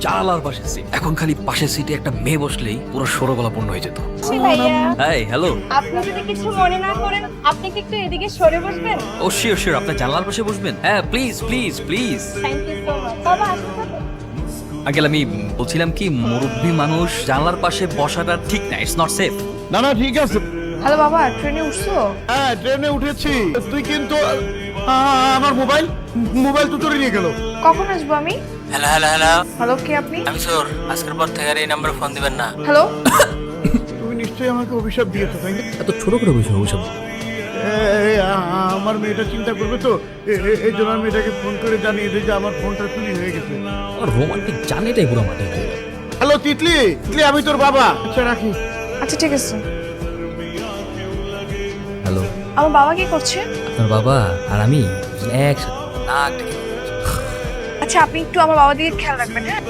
জানালার পাশে সিট। এখন খালি পাশের সিটে একটা মেয়ে বসলেই পুরো সরগোলাপূর্ণ হয়ে যেত। ভাইয়া, হাই, হ্যালো। আপনি যদি কিছু মনে না করেন, আপনি কি একটু এদিকে সরে বসবেন? ও শিওর শিওর, আপনার জানালার পাশে বসবেন? হ্যাঁ, please please please. Thank you so much. বাবা আসুন তো। আঙ্কেল, আমি বলছিলাম কি, মুরব্বী মানুষ জানলার পাশে বসাটা ঠিক না, ইটস নট সেফ। না না ঠিক আছে। হ্যালো বাবা, ট্রেনে উঠছো? হ্যাঁ ট্রেনে উঠেছি। তুই কিন্তু আমার মোবাইল মোবাইল তো চুরি নিয়ে গেল। কখন আসবো আমি? হ্যালো হ্যালো হ্যালো, হ্যালো, কে আপনি? আমি সোর। আজকের পর থেকে আর এই নাম্বারে ফোন দিবেন না। হ্যালো। তুমি নিশ্চয়ই আমাকে অভিশাপ দিয়েছো তাই না? এত ছোট করে বসে ওইসব। আমার মেয়েটা চিন্তা করবে তো, এই জন্য আমি মেয়েটাকে ফোন করে জানিয়ে দিই যে আমার ফোনটা চুরি হয়ে গেছে। রোমান্টিক জানেটাই পুরো মাঠে। হ্যালো তিতলি, তিতলি আমি তোর বাবা। আচ্ছা রাখি। আচ্ছা ঠিক আছে। হ্যালো, আমার বাবা কি করছে? আপনার বাবা আর আমি একসাথে নাক ডেকে। আচ্ছা, আপনি একটু আমার বাবা দিকে খেয়াল রাখবেন, হ্যাঁ?